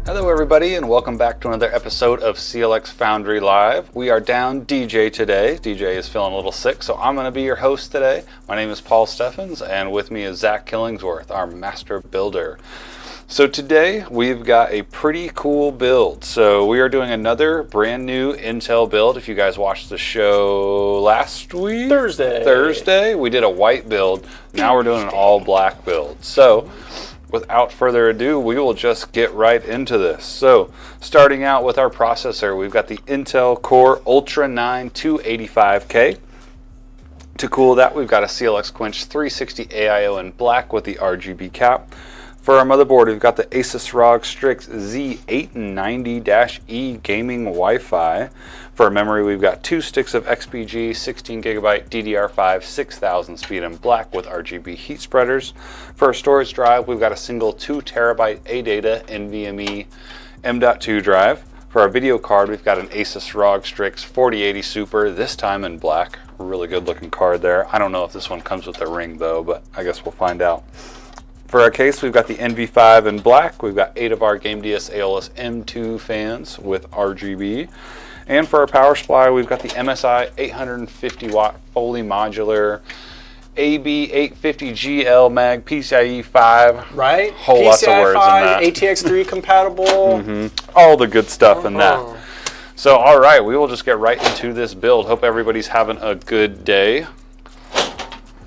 Hello everybody and welcome back to another episode of CLX Foundry Live. We are down DJ today. DJ is feeling a little sick, so I'm going to be your host today. My name is Paul Steffens and with me is Zach Killingsworth, our master builder. So today we've got a pretty cool build. So we are doing another brand new Intel build. If you guys watched the show last week, Thursday, we did a white build. Now we're doing an all black build. So without further ado, we will just get right into this. So starting out with our processor, we've got the Intel Core Ultra9 285K. To cool that, we've got a CLX Quench 360 AIO in black with the RGB cap. For our motherboard, we've got the Asus ROG Strix Z890-E gaming Wi-Fi. For our memory, we've got 2 sticks of XPG 16GB DDR5 6000 speed in black with RGB heat spreaders. For our storage drive, we've got a single 2TB ADATA NVMe M.2 drive. For our video card, we've got an Asus ROG Strix 4080 Super, this time in black. Really good looking card there. I don't know if this one comes with a ring though, but I guess we'll find out. For our case, we've got the NV5 in black. We've got 8 of our GameDS AOLS M2 fans with RGB. And for our power supply, we've got the MSI 850 watt fully modular AB850GL Mag PCIe 5. Right? Whole lots of words in that. ATX3 compatible. All the good stuff in that. So, all right, we will just get right into this build. Hope everybody's having a good day.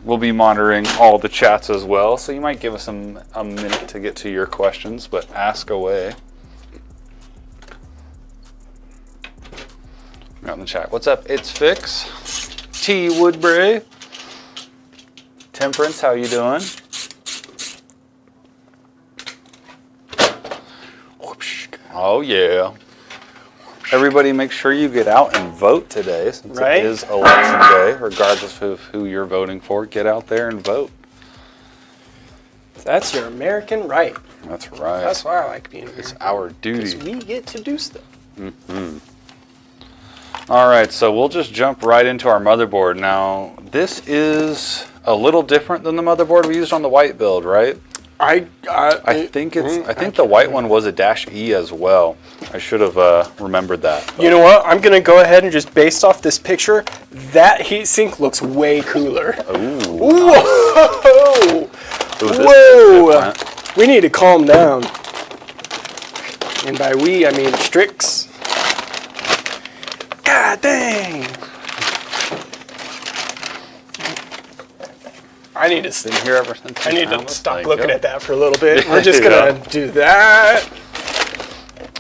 We'll be monitoring all the chats as well, so you might give us a minute to get to your questions, but ask away. Out in the chat. What's up? It's Fix. T Woodbury. Temperance, how you doing? Oh yeah. Everybody make sure you get out and vote today, since it is election day, regardless of who you're voting for. Get out there and vote. That's your American right. That's right. That's why I like being here. It's our duty. Because we get to do stuff. All right, so we'll just jump right into our motherboard. Now, this is a little different than the motherboard we used on the white build, right? I think the white one was a -E as well. I should have remembered that. You know what? I'm gonna go ahead and just based off this picture, that heatsink looks way cooler. Ooh. Whoa! Whoa! We need to calm down. And by we, I mean Strix. God dang! I need to stop looking at that for a little bit. We're just gonna do that.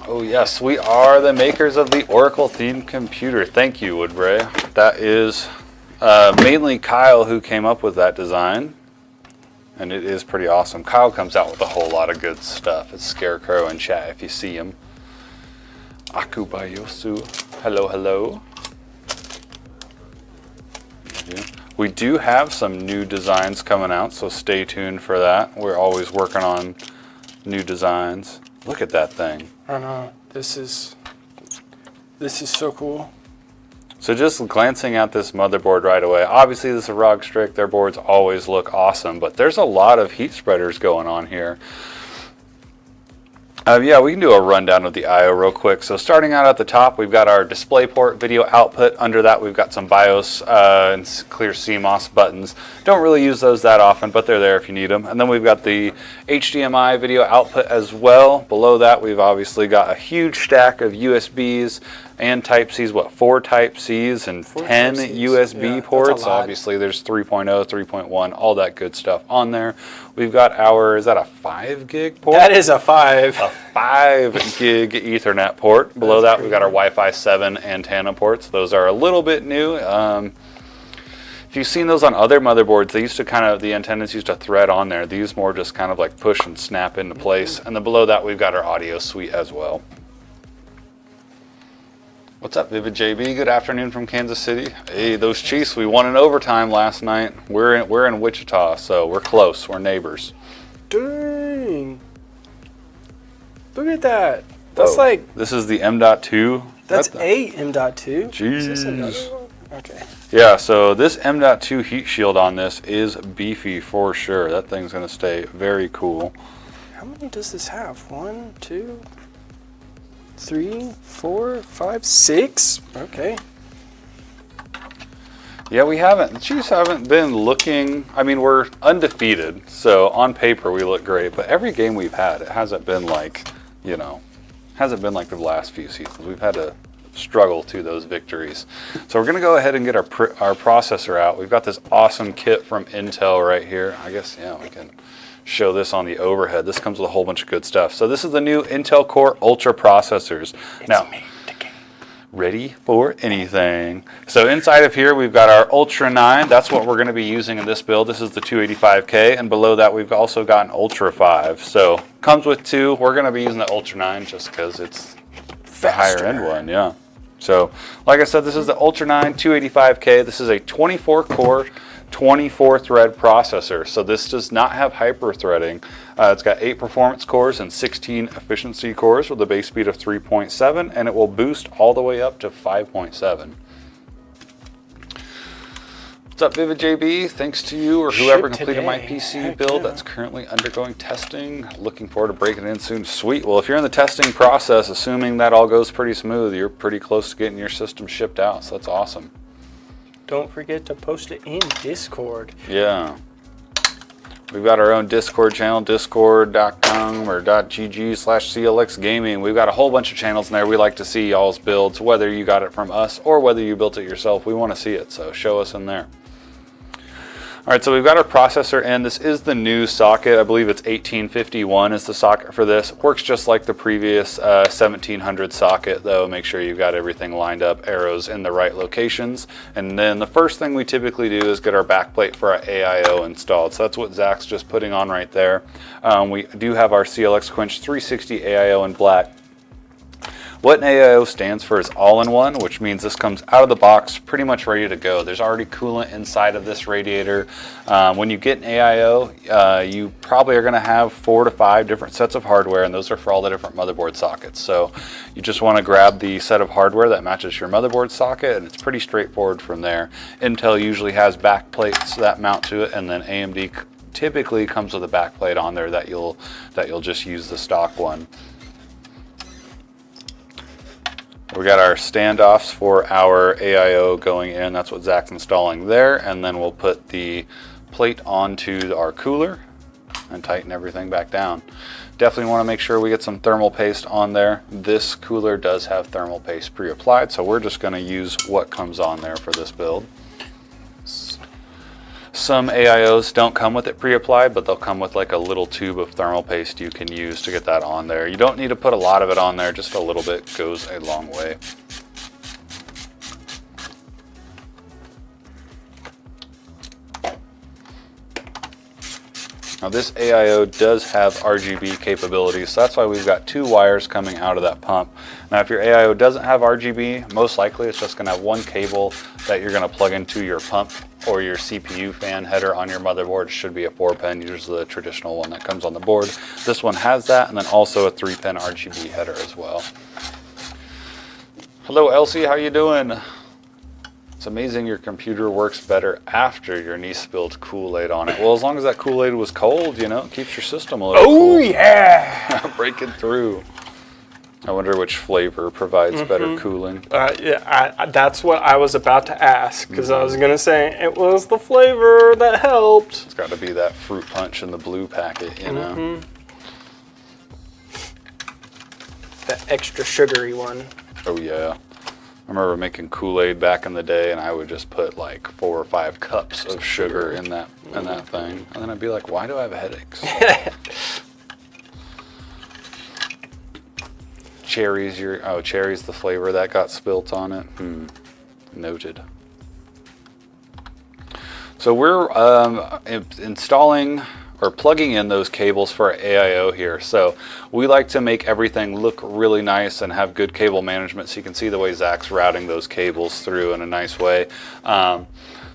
Oh yes, we are the makers of the Oracle themed computer. Thank you, Woodbury. That is mainly Kyle who came up with that design, and it is pretty awesome. Kyle comes out with a whole lot of good stuff. It's Scarecrow in chat if you see him. Akubayosu. Hello, hello. We do have some new designs coming out, so stay tuned for that. We're always working on new designs. Look at that thing. I know. This is so cool. So just glancing at this motherboard right away, obviously this is a ROG Strix. Their boards always look awesome, but there's a lot of heat spreaders going on here. Yeah, we can do a rundown of the I/O real quick. So starting out at the top, we've got our DisplayPort video output. Under that, we've got some BIOS and clear CMOS buttons. Don't really use those that often, but they're there if you need them. And then we've got the HDMI video output as well. Below that, we've obviously got a huge stack of USBs and Type-Cs, 4 Type-Cs and 10 USB ports. Obviously, there's 3.0, 3.1, all that good stuff on there. We've got our, is that a 5 gig port? That is a 5. A 5 gig Ethernet port. Below that, we've got our Wi-Fi 7 antenna ports. Those are a little bit new. If you've seen those on other motherboards, they used to the antennas used to thread on there. These more just kind of like push and snap into place. And then below that, we've got our audio suite as well. What's up, Vivid JB? Good afternoon from Kansas City. Hey, those Chiefs, we won in overtime last night. We're in Wichita, so we're close. We're neighbors. Dang. Look at that. That's like... This is the M.2. That's 8 M.2. Jeez. Is this another one? Okay. Yeah, so this M.2 heat shield on this is beefy for sure. That thing's going to stay very cool. How many does this have? 1, 2... 3, 4, 5, 6. Okay. Yeah, the Chiefs haven't been looking. I mean, we're undefeated, so on paper we look great. But every game we've had, it hasn't been like, hasn't been like the last few seasons. We've had to struggle to those victories. So we're gonna go ahead and get our processor out. We've got this awesome kit from Intel right here. I guess we can show this on the overhead. This comes with a whole bunch of good stuff. So this is the new Intel Core Ultra processors. Now, ready for anything. So inside of here, we've got our Ultra9. That's what we're going to be using in this build. This is the 285K, and below that, we've also got an Ultra 5. So comes with 2. We're going to be using the Ultra9 just because it's the higher end one. Yeah. So like I said, this is the Ultra9 285K. This is a 24-core 24-thread processor. So this does not have hyper-threading. It's got 8 performance cores and 16 efficiency cores with a base speed of 3.7, and it will boost all the way up to 5.7. What's up, Vivid JB? Thanks to you or whoever completed my PC build that's currently undergoing testing. Looking forward to breaking it in soon. Sweet. Well, if you're in the testing process, assuming that all goes pretty smooth, you're pretty close to getting your system shipped out, so that's awesome. Don't forget to post it in Discord. Yeah. We've got our own Discord channel, discord.com or .gg/CLX Gaming. We've got a whole bunch of channels in there. We like to see y'all's builds, whether you got it from us or whether you built it yourself. We want to see it, so show us in there. All right, so we've got our processor in. This is the new socket. I believe it's 1851 is the socket for this. It works just like the previous 1700 socket, though. Make sure you've got everything lined up, arrows in the right locations. And then the first thing we typically do is get our backplate for our AIO installed. So that's what Zach's just putting on right there. We do have our CLX Quench 360 AIO in black. What an AIO stands for is all-in-one, which means this comes out of the box pretty much ready to go. There's already coolant inside of this radiator. When you get an AIO, you probably are going to have 4 to 5 different sets of hardware, and those are for all the different motherboard sockets. So you just want to grab the set of hardware that matches your motherboard socket, and it's pretty straightforward from there. Intel usually has back plates that mount to it, and then AMD typically comes with a back plate on there that you'll just use the stock one. We got our standoffs for our AIO going in. That's what Zach's installing there. And then we'll put the plate onto our cooler and tighten everything back down. Definitely want to make sure we get some thermal paste on there. This cooler does have thermal paste pre-applied, so we're just going to use what comes on there for this build. Some AIOs don't come with it pre-applied, but they'll come with like a little tube of thermal paste you can use to get that on there. You don't need to put a lot of it on there, just a little bit goes a long way. Now this AIO does have RGB capabilities, so that's why we've got 2 wires coming out of that pump. Now if your AIO doesn't have RGB, most likely it's just going to have 1 cable that you're going to plug into your pump or your CPU fan header on your motherboard. It should be a 4-pin, usually the traditional one that comes on the board. This one has that, and then also a 3-pin RGB header as well. Hello Elsie, how you doing? It's amazing your computer works better after your niece spilled Kool-Aid on it. Well, as long as that Kool-Aid was cold, you know, it keeps your system a little cool. Oh, yeah. Break it through. I wonder which flavor provides better cooling. Yeah, that's what I was about to ask, because I was going to say it was the flavor that helped. It's got to be that fruit punch in the blue packet, you know. That extra sugary one. Oh, yeah. I remember making Kool-Aid back in the day, and I would just put like 4 or 5 cups of sugar in that thing. And then I'd be like, why do I have headaches? Cherries, cherry's the flavor that got spilt on it. Noted. So we're installing or plugging in those cables for our AIO here. So we like to make everything look really nice and have good cable management, so you can see the way Zach's routing those cables through in a nice way.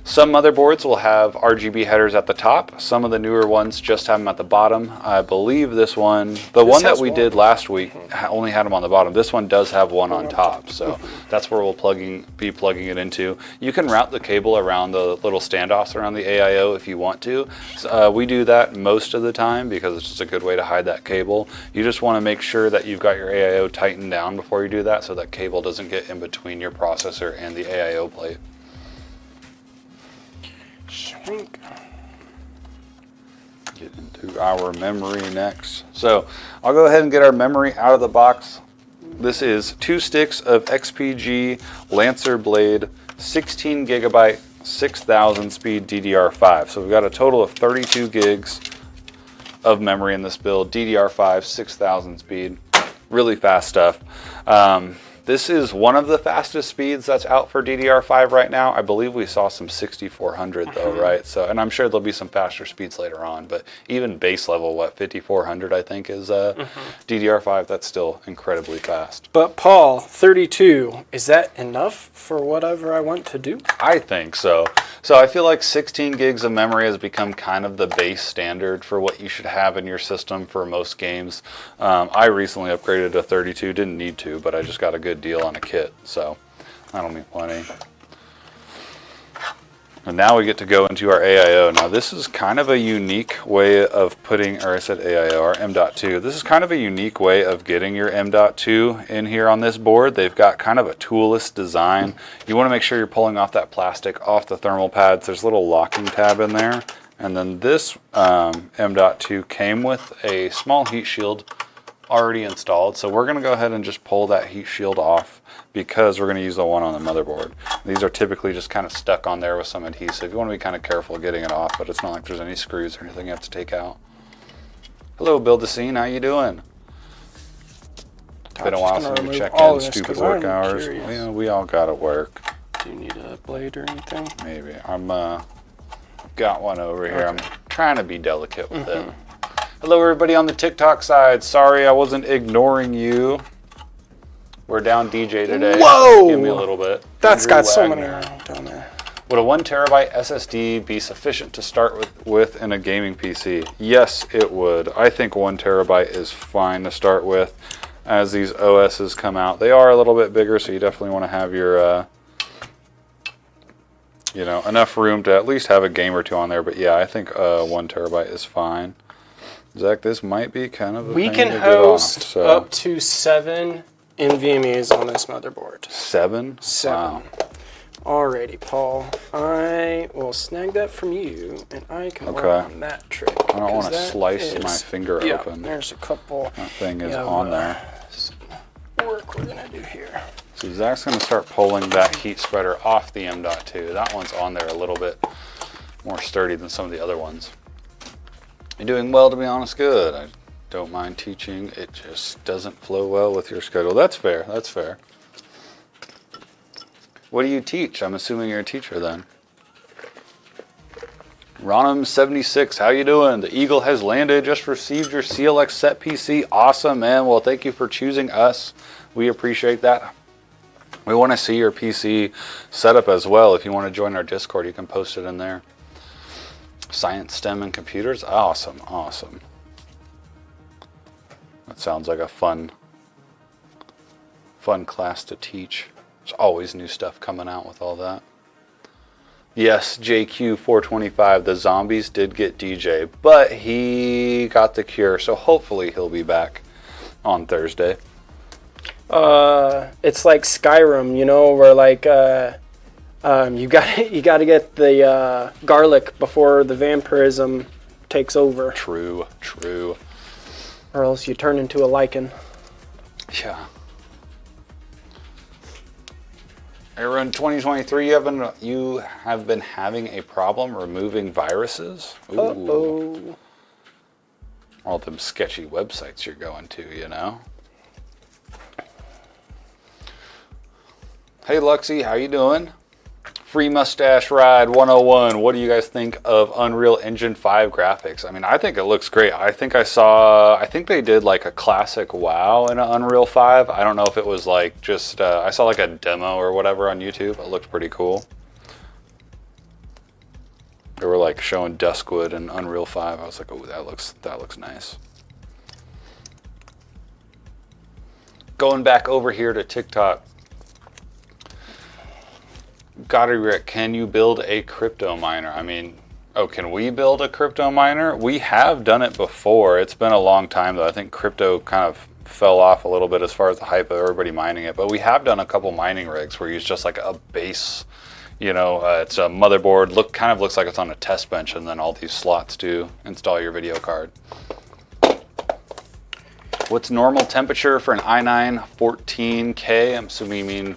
Some motherboards will have RGB headers at the top. Some of the newer ones just have them at the bottom. I believe this one, the one that we did last week, only had them on the bottom. This one does have one on top, so that's where we'll be plugging it into. You can route the cable around the little standoffs around the AIO if you want to. We do that most of the time because it's just a good way to hide that cable. You just want to make sure that you've got your AIO tightened down before you do that, so that cable doesn't get in between your processor and the AIO plate. Shrink. Get into our memory next. So I'll go ahead and get our memory out of the box. This is 2 sticks of XPG Lancer Blade 16 gigabyte 6000 speed DDR5. So we've got a total of 32 gigs of memory in this build. DDR5 6000 speed, really fast stuff. This is one of the fastest speeds that's out for DDR5 right now. I believe we saw some 6400 though, right? So, and I'm sure there'll be some faster speeds later on, but even base level, what, 5400 I think is DDR5, that's still incredibly fast. But Paul, 32, is that enough for whatever I want to do? I think so. So I feel like 16 gigs of memory has become kind of the base standard for what you should have in your system for most games. I recently upgraded to 32, didn't need to, but I just got a good deal on a kit, so that'll be plenty. And now we get to go into our AIO. Now this is kind of a unique way of putting, or I said AIO, our M.2. This is kind of a unique way of getting your M.2 in here on this board. They've got kind of a toolless design. You want to make sure you're pulling off that plastic off the thermal pads. There's a little locking tab in there. And then this M.2 came with a small heat shield already installed. So we're going to go ahead and just pull that heat shield off because we're going to use the one on the motherboard. These are typically just kind of stuck on there with some adhesive. You want to be kind of careful getting it off, but it's not like there's any screws or anything you have to take out. Hello, Build the Scene. How you doing? Been a while since we checked in. Stupid work hours. Yeah, we all got to work. Do you need a blade or anything? Maybe. I've got one over here. I'm trying to be delicate with it. Hello, everybody on the TikTok side. Sorry I wasn't ignoring you. We're down DJ today. Whoa! Give me a little bit. That's Andrew got so many Wagner. down there. Would a 1 terabyte SSD be sufficient to start with in a gaming PC? Yes, it would. I think 1 terabyte is fine to start with. As these OSs come out, they are a little bit bigger, so you definitely want to have your, you know, enough room to at least have a game or two on there. But yeah, I think 1 terabyte is fine. Zach, this might be kind of a We pain can to host get off, so. up to 7 NVMEs on this motherboard. 7? 7. Wow. Alrighty, Paul. I will snag that from you, and I can work on that trick. I don't want to slice my finger open. There's a couple. That thing is on there. Some work we're gonna do here. So Zach's going to start pulling that heat spreader off the M.2. That one's on there a little bit more sturdy than some of the other ones. You're doing well, to be honest. Good. I don't mind teaching. It just doesn't flow well with your schedule. That's fair. That's fair. What do you teach? I'm assuming you're a teacher then. Ronham76, how you doing? The Eagle has landed. Just received your CLX set PC. Awesome, man. Well, thank you for choosing us. We appreciate that. We want to see your PC setup as well. If you want to join our Discord, you can post it in there. Science, STEM, and computers. Awesome, awesome. That sounds like a fun class to teach. There's always new stuff coming out with all that. Yes, JQ425, the zombies did get DJ, but he got the cure, so hopefully he'll be back on Thursday. It's like Skyrim, you know, where like you got to get the garlic before the vampirism takes over. True. Or else you turn into a lichen. Yeah. Aaron, 2023, you have been having a problem removing viruses? Ooh. Uh-oh. All them sketchy websites you're going to, you know? Hey, Luxie, how you doing? Free Mustache Ride 101. What do you guys think of Unreal Engine 5 graphics? I mean, I think it looks great. I think they did like a classic WoW in an Unreal 5. I don't know if it was like just, I saw like a demo or whatever on YouTube. It looked pretty cool. They were like showing Duskwood and Unreal 5. I was like, oh, that looks nice. Going back over here to TikTok. Goddard, can you build a crypto miner? I mean, can we build a crypto miner? We have done it before. It's been a long time though. I think crypto kind of fell off a little bit as far as the hype of everybody mining it, but we have done a couple mining rigs where you use just like a base, you know, it's a motherboard, kind of looks like it's on a test bench, and then all these slots to install your video card. What's normal temperature for an i9 14K? I'm assuming you mean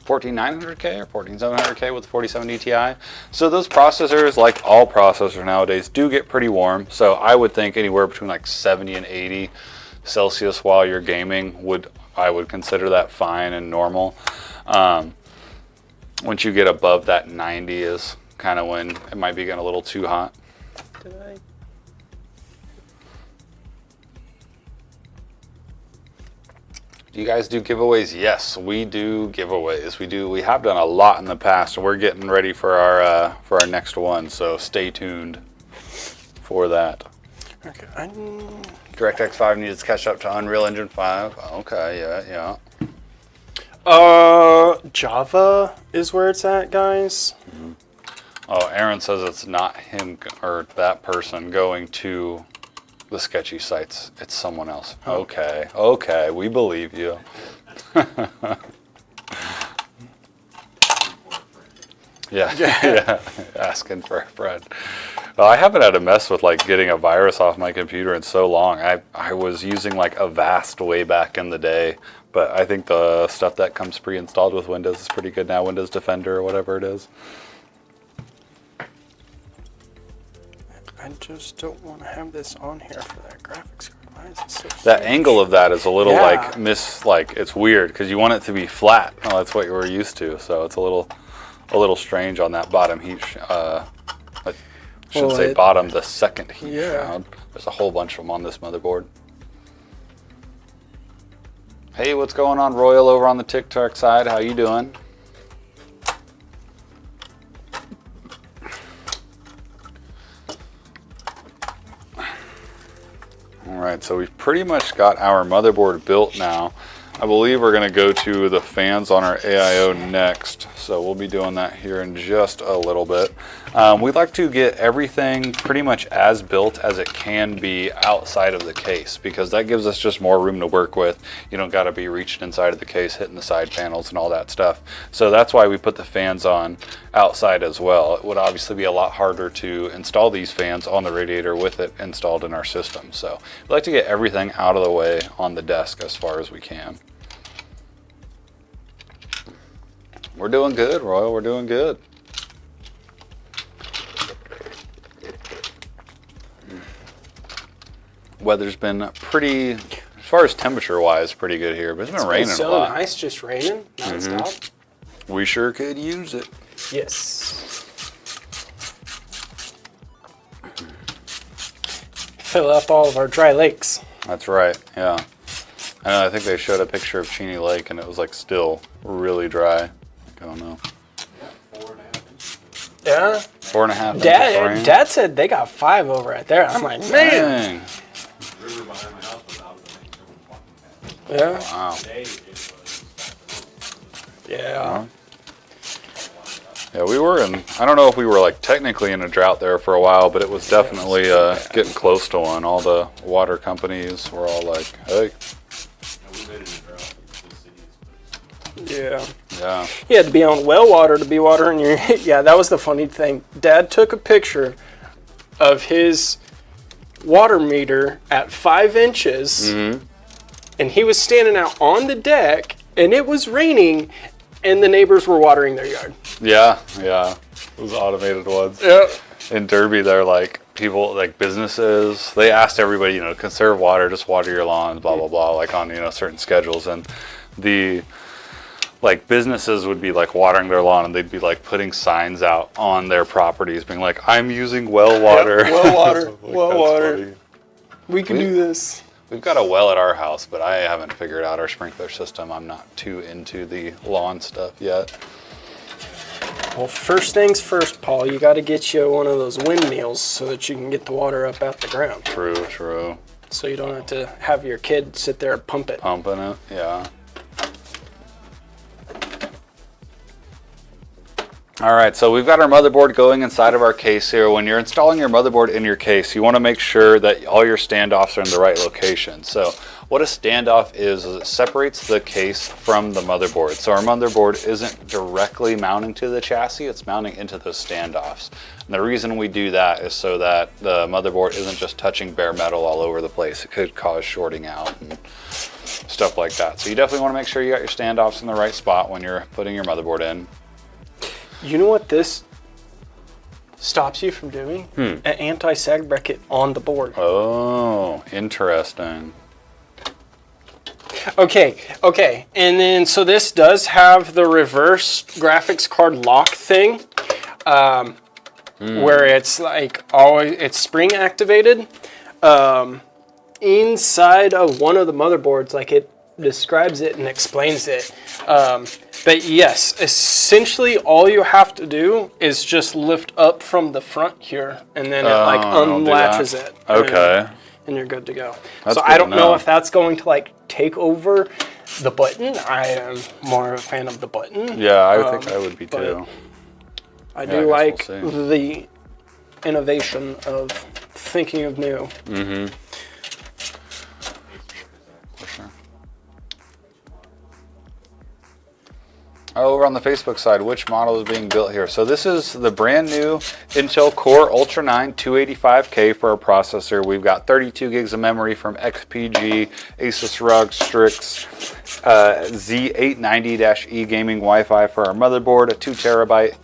14900K or 14700K with the 4070 Ti. So those processors, like all processors nowadays, do get pretty warm. So I would think anywhere between like 70 and 80 Celsius while you're gaming I would consider that fine and normal. Once you get above that 90 is kind of when it might be getting a little too hot. Do you guys do giveaways? Yes, we do giveaways. We have done a lot in the past, and we're getting ready for our next one. So stay tuned for that. Okay. DirectX 5 needs to catch up to Unreal Engine 5. Okay, yeah. Java is where it's at, guys. Mm-hmm. Oh, Aaron says it's not him or that person going to the sketchy sites. It's someone else. Okay, we believe you. Yeah, asking for a friend. Well, I haven't had a mess with like getting a virus off my computer in so long. I was using like Avast way back in the day, but I think the stuff that comes pre-installed with Windows is pretty good now, Windows Defender or whatever it is. I just don't want to have this on here for that graphics card. Why is it so that strange? angle of that is a little like it's weird because you want it to be flat. Well, that's what you were used to, so it's a little strange on that bottom heat. I should say bottom, the second heat shroud. There's a whole bunch of them on this motherboard. Hey, what's going on, Royal, over on the TikTok side? How you doing? Alright, so we've pretty much got our motherboard built now. I believe we're going to go to the fans on our AIO next, so we'll be doing that here in just a little bit. We'd like to get everything pretty much as built as it can be outside of the case, because that gives us just more room to work with. You don't got to be reaching inside of the case, hitting the side panels and all that stuff. So that's why we put the fans on outside as well. It would obviously be a lot harder to install these fans on the radiator with it installed in our system. So we'd like to get everything out of the way on the desk as far as we can. We're doing good, Royal. We're doing good. Weather's been pretty, as far as temperature-wise, pretty good here, but it's been raining a lot. So nice, just raining nonstop. We sure could use it. Yes. Fill up all of our dry lakes. That's right. Yeah. I think they showed a picture of Cheney Lake, and it was like still really dry. I don't know. 4.5 inches. Yeah. 4.5 inches of rain. Dad said they got 5 over right there. I'm like, man. Dang. The river behind my house was out of the main. Yeah. Wow. Today it was. Yeah. Yeah, we were in, I don't know if we were like technically in a drought there for a while, but it was definitely getting close to one. All the water companies were all like, hey. We made it in drought. Yeah. Yeah. You had to be on well water to be watering your. Yeah, that was the funny thing. Dad took a picture of his water meter at 5 inches, and he was standing out on the deck, and it was raining, and the neighbors were watering their yard. Yeah, yeah. Those automated ones. Yeah. In Derby, they're like people, like businesses, they asked everybody, you know, conserve water, just water your lawns, blah, blah, blah, like on, you know, certain schedules. And the, like businesses would be like watering their lawn and they'd be like putting signs out on their properties being like, I'm using well water. Yep, well water, Like, well water. funny. We can do this. We've got a well at our house, but I haven't figured out our sprinkler system. I'm not too into the lawn stuff yet. Well, first things first, Paul, you got to get you one of those windmills so that you can get the water up out the ground. True, true. So you don't have to have your kid sit there and pump it. Pumping it, yeah. All right, so we've got our motherboard going inside of our case here. When you're installing your motherboard in your case, you want to make sure that all your standoffs are in the right location. So what a standoff is it separates the case from the motherboard. So our motherboard isn't directly mounting to the chassis, it's mounting into those standoffs. And the reason we do that is so that the motherboard isn't just touching bare metal all over the place. It could cause shorting out and stuff like that. So you definitely want to make sure you got your standoffs in the right spot when you're putting your motherboard in. You know what this stops you from doing? An anti-sag bracket on the board. Oh, interesting. Okay. And then, so this does have the reverse graphics card lock thing, where it's like always, it's spring activated. Inside of one of the motherboards, like it describes it and explains it. But yes, essentially all you have to do is just lift up from the front here, and then it like unlatches it. Okay. And you're good to go. That's so good I don't to know know if that's going to like take over the button. I am more of a fan of the button. Yeah, I would think I would be too. I Yeah, do I like guess we'll see. the innovation of thinking of new. For sure. Over on the Facebook side, which model is being built here? So this is the brand new Intel Core Ultra9 285K for our processor. We've got 32 gigs of memory from XPG, Asus ROG Strix, Z890-E gaming Wi-Fi for our motherboard, a 2 terabyte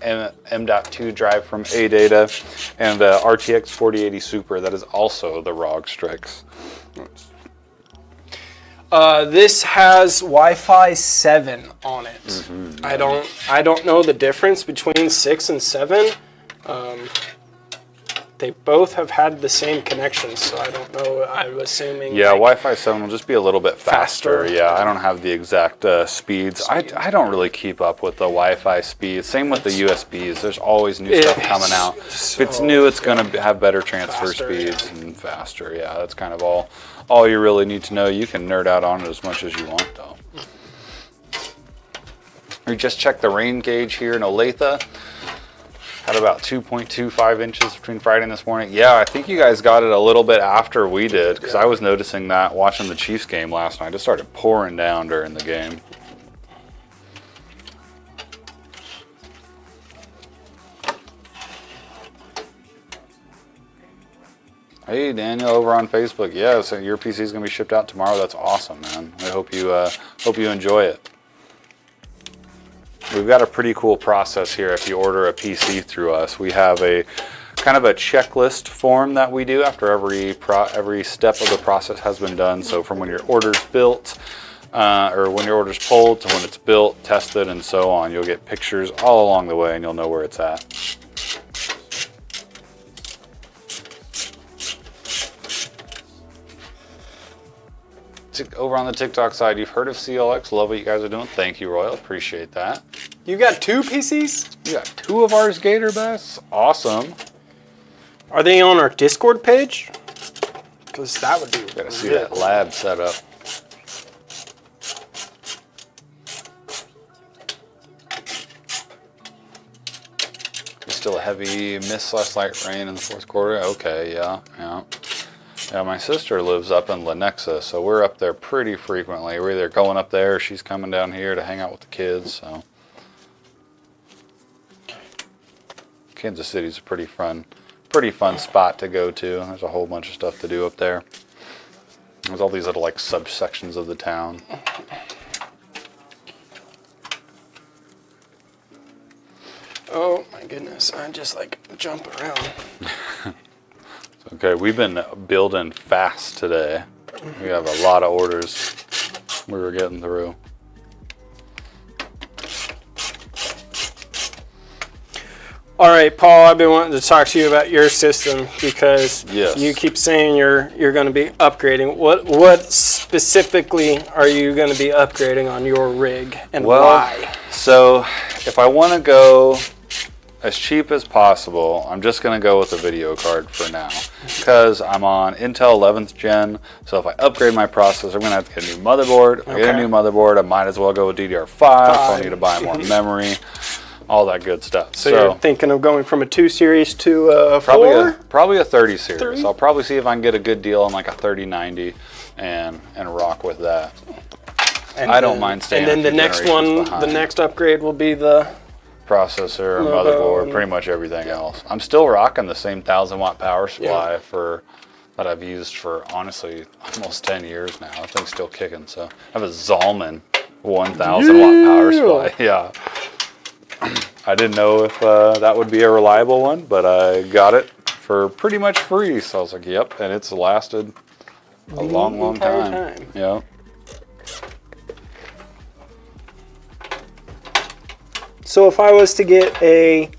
M.2 drive from AData, and RTX 4080 Super that is also the ROG Strix. This has Wi-Fi 7 on it. I don't know the difference between 6 and 7. They both have had the same connections, so I don't know. I'm assuming. Yeah, like, Wi-Fi 7 will just be a little bit faster. Yeah, I don't have the exact speeds. I don't really keep up with the Wi-Fi speeds. Same with the USBs. There's always new stuff coming out. If it's new, it's going to have better transfer speeds and faster. Yeah, that's kind of all you really need to know. You can nerd out on it as much as you want, though. We just checked the rain gauge here in Olathe. Had about 2.25 inches between Friday and this morning. Yeah, I think you guys got it a little bit after we did, because I was noticing that watching the Chiefs game last night. It started pouring down during the game. Hey, Daniel over on Facebook. Yeah, so your PC is going to be shipped out tomorrow. That's awesome, man. I hope you enjoy it. We've got a pretty cool process here if you order a PC through us. We have a kind of a checklist form that we do after every step of the process has been done. So from when your order's built, or when your order's pulled to when it's built, tested, and so on. You'll get pictures all along the way and you'll know where it's at. Over on the TikTok side, you've heard of CLX. Love what you guys are doing. Thank you, Royal. Appreciate that. You got 2 PCs? You got 2 of ours Gator Bests. Awesome. Are they on our Discord page? Because that would be. Gotta see that lab setup. still a heavy mist/light rain in the fourth quarter. Okay, yeah. Yeah, my sister lives up in Lenexa, so we're up there pretty frequently. We're either going up there or she's coming down here to hang out with the kids. So Kansas City's a pretty fun spot to go to. There's a whole bunch of stuff to do up there. There's all these little like subsections of the town. Oh my goodness, I just like jump around. Okay, we've been building fast today. We have a lot of orders we were getting through. All right, Paul, I've been wanting to talk to you about your system because Yes. you keep saying you're going to be upgrading. What specifically are you going to be upgrading on your rig, and why? So if I want to go as cheap as possible, I'm just going to go with a video card for now because I'm on Intel 11th gen. So if I upgrade my processor, I'm going to have to get a new motherboard. If I get a new motherboard, I might as well go with DDR5. So I need to buy more memory, all that good stuff. So you're thinking of going from a 2 series to a 4? Probably a 30 series. 30? So I'll probably see if I can get a good deal on like a 3090 and rock with that. And I don't mind staying. And then the next one, behind. the next upgrade will be the processor, motherboard, pretty much everything else. I'm still rocking the same 1,000-watt power supply that I've used for honestly almost 10 years now. That thing's still kicking. So I have a Zalman 1,000-watt power supply. Yeah. I didn't know if that would be a reliable one, but I got it for pretty much free. So I was like, yep, and it's lasted a long time. Yeah. So if I was to get a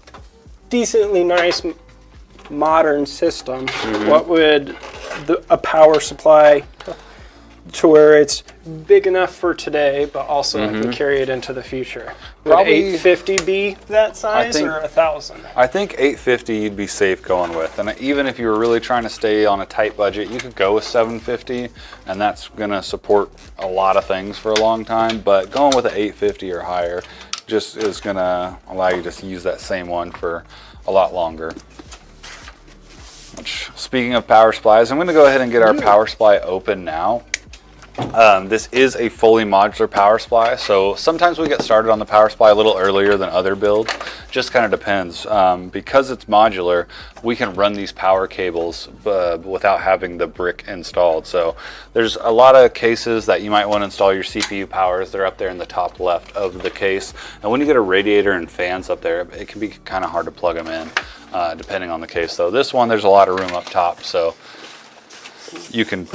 decently nice modern system, what would a power supply to where it's big enough for today, but also I can carry it into the future? Would Probably 850 be that size, or 1,000? I think 850 you'd be safe going with, and even if you were really trying to stay on a tight budget, you could go with 750, and that's going to support a lot of things for a long time. But going with an 850 or higher just is going to allow you to use that same one for a lot longer. Which, speaking of power supplies, I'm going to go ahead and get our power supply open now. This is a fully modular power supply, so sometimes we get started on the power supply a little earlier than other builds. Just kind of depends. Because it's modular, we can run these power cables without having the brick installed. So there's a lot of cases that you might want to install your CPU powers. They're up there in the top left of the case. And when you get a radiator and fans up there, it can be kind of hard to plug them in, depending on the case. Though this one, there's a lot of room up top, so you can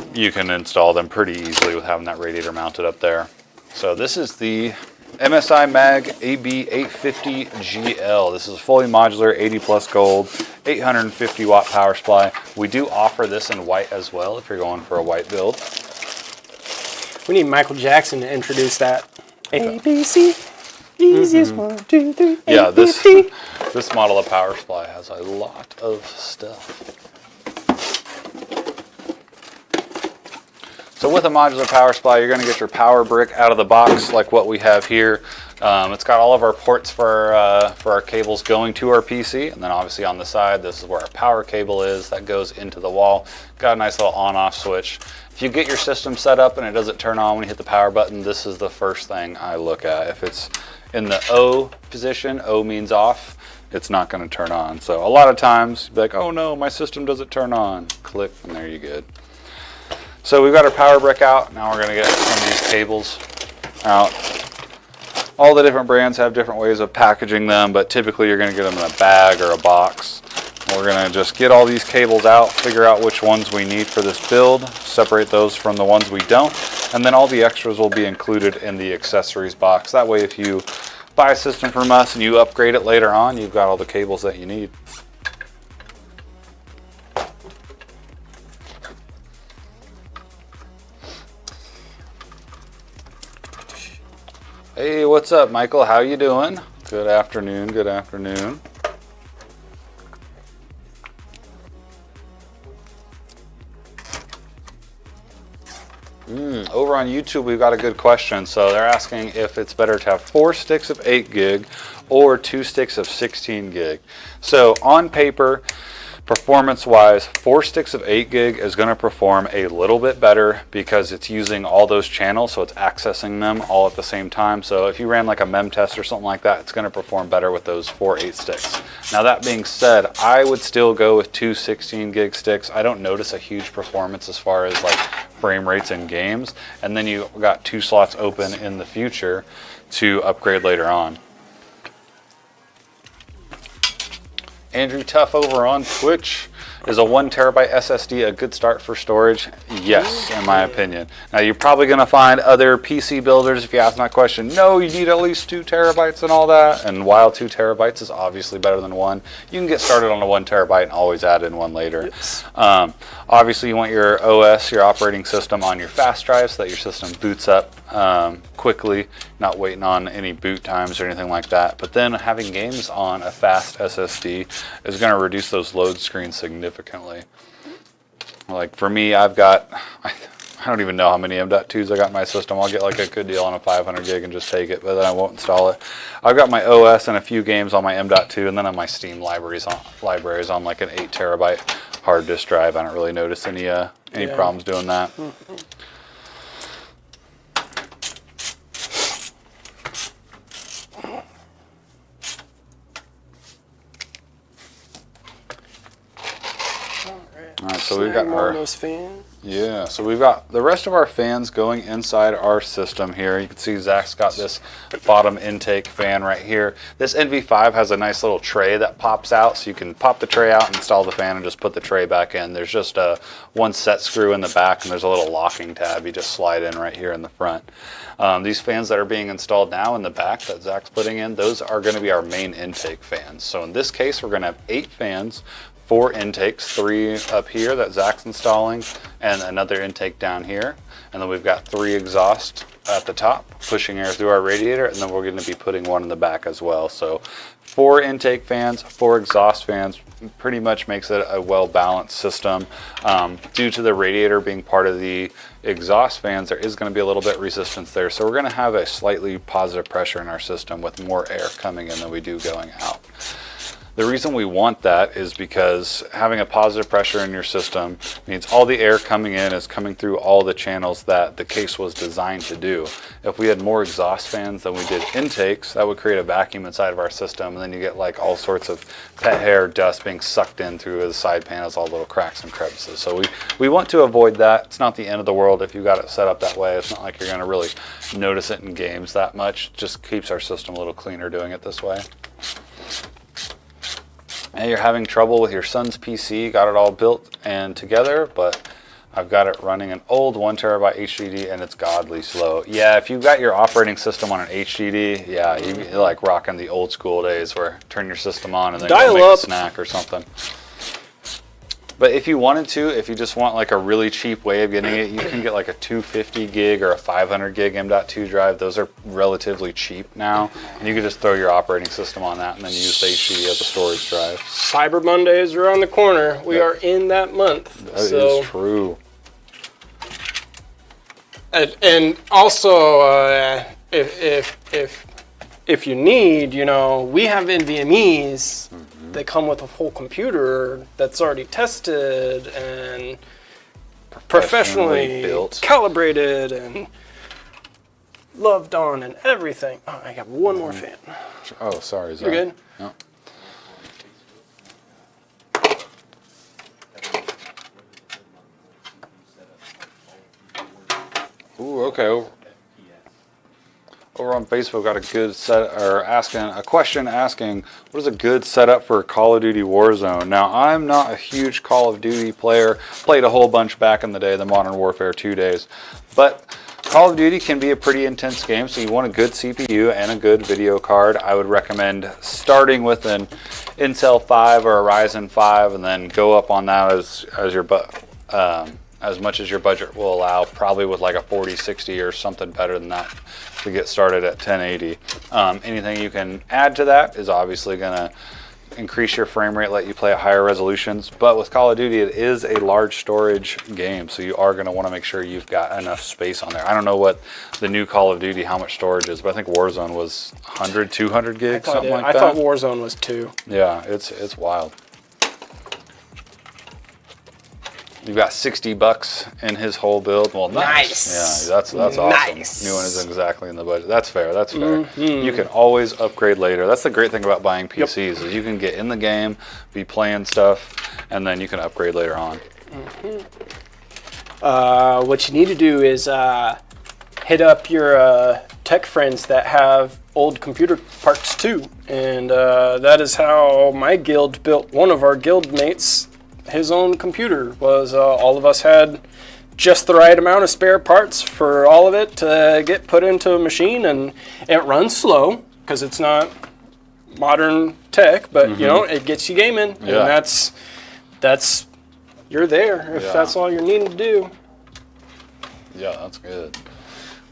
install them pretty easily with having that radiator mounted up there. So this is the MSI Mag AB850GL. This is a fully modular 80 plus gold, 850 watt power supply. We do offer this in white as well if you're going for a white build. We need Michael Jackson to introduce that. ABC, easiest 1, 2, 3. Yeah, this model of power supply has a lot of stuff. So with a modular power supply, you're going to get your power brick out of the box like what we have here. It's got all of our ports for our cables going to our PC, and then obviously on the side, this is where our power cable is that goes into the wall. Got a nice little on-off switch. If you get your system set up and it doesn't turn on when you hit the power button, this is the first thing I look at. If it's in the O position, O means off, it's not going to turn on. So a lot of times, you'll be like, oh no, my system doesn't turn on. Click, and there you're good. So we've got our power brick out. Now we're going to get some of these cables out. All the different brands have different ways of packaging them, but typically you're going to get them in a bag or a box. We're going to just get all these cables out, figure out which ones we need for this build, separate those from the ones we don't, and then all the extras will be included in the accessories box. That way if you buy a system from us and you upgrade it later on, you've got all the cables that you need. Hey, what's up, Michael? How you doing? Good afternoon, good afternoon. over on YouTube, we've got a good question. So they're asking if it's better to have 4 sticks of 8 gig or 2 sticks of 16 gig. So on paper, performance-wise, 4 sticks of 8 gig is going to perform a little bit better because it's using all those channels, so it's accessing them all at the same time. So if you ran like a mem test or something like that, it's going to perform better with those 4 8 sticks. Now that being said, I would still go with 2 16 gig sticks. I don't notice a huge performance as far as like frame rates in games, and then you got 2 slots open in the future to upgrade later on. Andrew Tuff over on Twitch, is a 1 terabyte SSD a good start for storage? Yes, in my opinion. Now you're probably going to find other PC builders, if you ask that question, no, you need at least 2 terabytes and all that. And while 2 terabytes is obviously better than 1, you can get started on a 1 terabyte and always add in 1 later. Yes. Obviously you want your OS, your operating system, on your fast drive so that your system boots up quickly, not waiting on any boot times or anything like that. But then having games on a fast SSD is going to reduce those load screens significantly. Like for me, I've got, I don't even know how many M.2s I got in my system. I'll get like a good deal on a 500 gig and just take it, but then I won't install it. I've got my OS and a few games on my M.2, and then on my Steam libraries on like an 8 terabyte hard disk drive. I don't really notice any problems doing that. All right, so we've got those fans. Yeah, so we've got the rest of our fans going inside our system here. You can see Zach's got this bottom intake fan right here. This NV5 has a nice little tray that pops out, so you can pop the tray out, install the fan, and just put the tray back in. There's just one set screw in the back, and there's a little locking tab you just slide in right here in the front. These fans that are being installed now in the back that Zach's putting in, those are going to be our main intake fans. So in this case, we're going to have 8 fans, 4 intakes, 3 up here that Zach's installing, and another intake down here. And then we've got 3 exhaust at the top, pushing air through our radiator, and then we're going to be putting 1 in the back as well. So 4 intake fans, 4 exhaust fans, pretty much makes it a well-balanced system. Due to the radiator being part of the exhaust fans, there is going to be a little bit of resistance there. So we're going to have a slightly positive pressure in our system with more air coming in than we do going out. The reason we want that is because having a positive pressure in your system means all the air coming in is coming through all the channels that the case was designed to do. If we had more exhaust fans than we did intakes, that would create a vacuum inside of our system, and then you get like all sorts of pet hair dust being sucked in through the side panels, all little cracks and crevices. So we want to avoid that. It's not the end of the world if you got it set up that way. It's not like you're going to really notice it in games that much. It just keeps our system a little cleaner doing it this way. And you're having trouble with your son's PC, got it all built and together, but I've got it running an old 1 terabyte HDD and it's godly slow. Yeah, if you've got your operating system on an HDD, yeah, you're like rocking the old school days where turn your system on and then go make a snack or something. But if you wanted to, if you just want like a really cheap way of getting it, you can get like a 250 gig or a 500 gig M.2 drive. Those are relatively cheap now. And you can just throw your operating system on that and then use the HDD as a storage drive. Cyber Monday is around the corner. We are in that month. That is true. And also, if you need, you know, we have NVMEs. They come with a full computer that's already tested and professionally built, calibrated, and loved on and everything. Oh, I got one more fan. Oh, sorry, Zach. You're good? No. Ooh, okay. Over on Facebook, got a good question asking, what is a good setup for Call of Duty Warzone? Now, I'm not a huge Call of Duty player. Played a whole bunch back in the day, the Modern Warfare 2 days. But Call of Duty can be a pretty intense game, so you want a good CPU and a good video card. I would recommend starting with an Intel 5 or a Ryzen 5, and then go up on that as much as your budget will allow, probably with like a 4060 or something better than that to get started at 1080. Anything you can add to that is obviously going to increase your frame rate, let you play at higher resolutions. But with Call of Duty, it is a large storage game, so you are going to want to make sure you've got enough space on there. I don't know what the new Call of Duty, how much storage is, but I think Warzone was 100, 200 gigs, something like that. I thought Warzone was 2. Yeah, it's wild. You've got $60 in his whole build. Well, nice. Yeah, that's awesome. Nice. New one isn't exactly in the budget. That's fair. That's fair. You can always upgrade later. That's the great thing about buying PCs is you can get in the game, be playing stuff, and then you can upgrade later on. What you need to do is hit up your tech friends that have old computer parts too, and that is how my guild built one of our guild mates. His own computer was all of us had just the right amount of spare parts for all of it to get put into a machine, and it runs slow because it's not modern tech, but you know, it gets you gaming, and that's you're there if that's all you're needing to do. Yeah, that's good.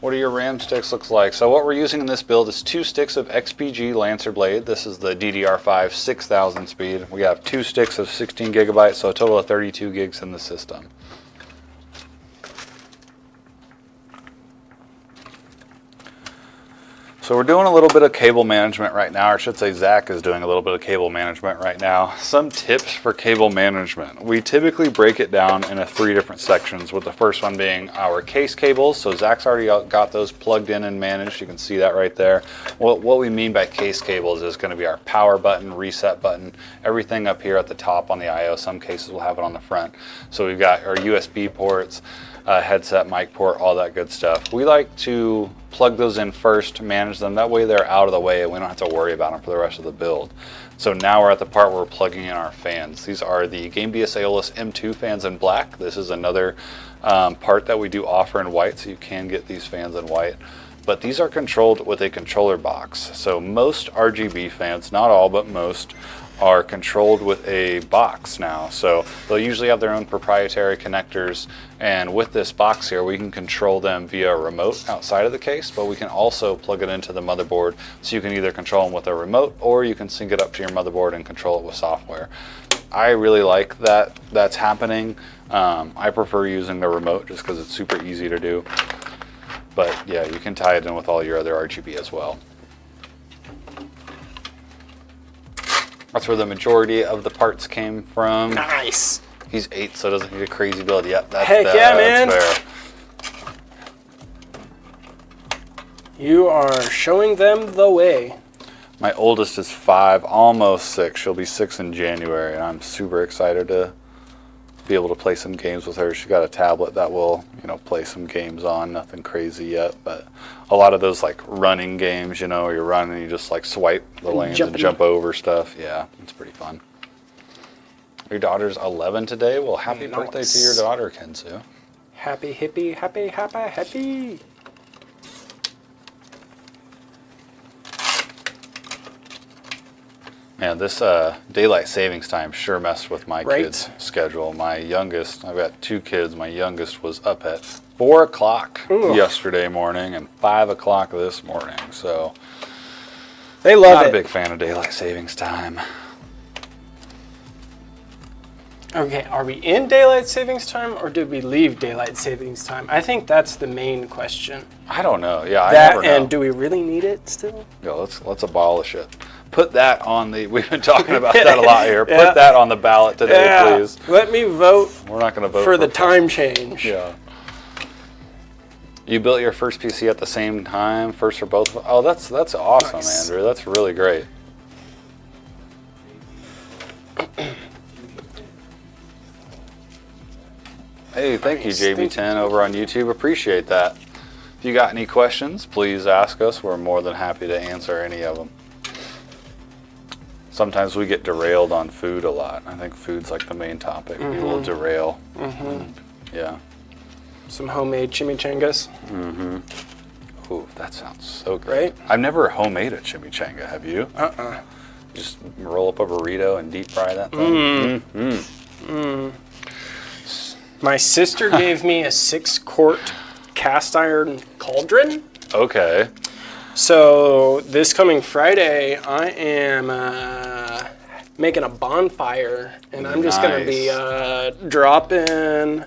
What do your RAM sticks look like? So what we're using in this build is 2 sticks of XPG Lancer Blade. This is the DDR5 6000 speed. We have 2 sticks of 16 gigabytes, so a total of 32 gigs in the system. So we're doing a little bit of cable management right now, or I should say Zach is doing a little bit of cable management right now. Some tips for cable management. We typically break it down into 3 different sections, with the first one being our case cables. So Zach's already got those plugged in and managed. You can see that right there. What we mean by case cables is going to be our power button, reset button, everything up here at the top on the I/O. Some cases will have it on the front. So we've got our USB ports, headset, mic port, all that good stuff. We like to plug those in first, manage them. That way they're out of the way and we don't have to worry about them for the rest of the build. So now we're at the part where we're plugging in our fans. These are the GameBS Aeolus M2 fans in black. This is another part that we do offer in white, so you can get these fans in white. But these are controlled with a controller box. So most RGB fans, not all, but most, are controlled with a box now. So they'll usually have their own proprietary connectors, and with this box here we can control them via a remote outside of the case, but we can also plug it into the motherboard, so you can either control them with a remote or you can sync it up to your motherboard and control it with software. I really like that that's happening. I prefer using the remote just because it's super easy to do, but yeah, you can tie it in with all your other RGB as well. That's where the majority of the parts came from. Nice. He's 8, so doesn't need a crazy build yet. Heck yeah, man. That's fair. You are showing them the way. My oldest is 5, almost 6. She'll be 6 in January, and I'm super excited to be able to play some games with her. She's got a tablet that will, play some games on. Nothing crazy yet, but a lot of those like running games, where you're running and you just like swipe the lanes and jump over stuff. Yeah, it's pretty fun. Your daughter's 11 today. Well, happy birthday to your daughter, Kensu. Happy, hippie, happy, happy, happy. Man, this daylight savings time sure messed with my kids' schedule. My youngest, I've got 2 kids. My youngest was up at 4 o'clock yesterday morning and 5 o'clock this morning. So they love it. Not a big fan of daylight savings time. Okay, are we in daylight savings time or did we leave daylight savings time? I think that's the main question. I don't know. Yeah, I never know. And do we really need it still? Yeah, let's abolish it. Put that on the, we've been talking about that a lot here. Put that on the ballot today, please. Let me vote. We're not going to vote for the time change. Yeah. You built your first PC at the same time, first or both? Oh, that's awesome, nice. Andrew. That's really great. Hey, thank you, JB10 over on YouTube. Appreciate that. If you got any questions, please ask us. We're more than happy to answer any of them. Sometimes we get derailed on food a lot. I think food's like the main topic. People derail. Yeah. Some homemade chimichangas. Ooh, that sounds so great. Right? I've never homemade a chimichanga. Have you? Just roll up a burrito and deep fry that thing. My sister gave me a 6-quart cast iron cauldron. Okay. So this coming Friday, I am making a bonfire, and I'm just gonna be dropping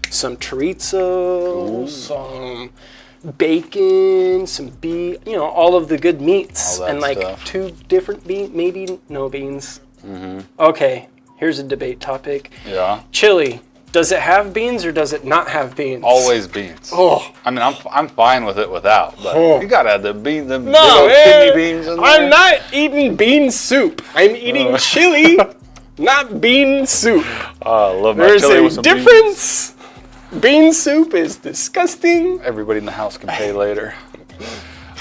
some chorizo, some bacon, some beef, you know, all of the good meats, and like stuff. 2 different beans, maybe no beans. Okay, here's a debate topic. Yeah. Chili. Does it have beans or does it not have beans? Always beans. Oh. I mean, I'm fine with it without, but you gotta have the beans, the big No, old kidney beans in there. I'm not eating bean soup. I'm eating chili, not bean soup. I love my There's chili a with some beans. difference. Bean soup is disgusting. Everybody in the house can pay later.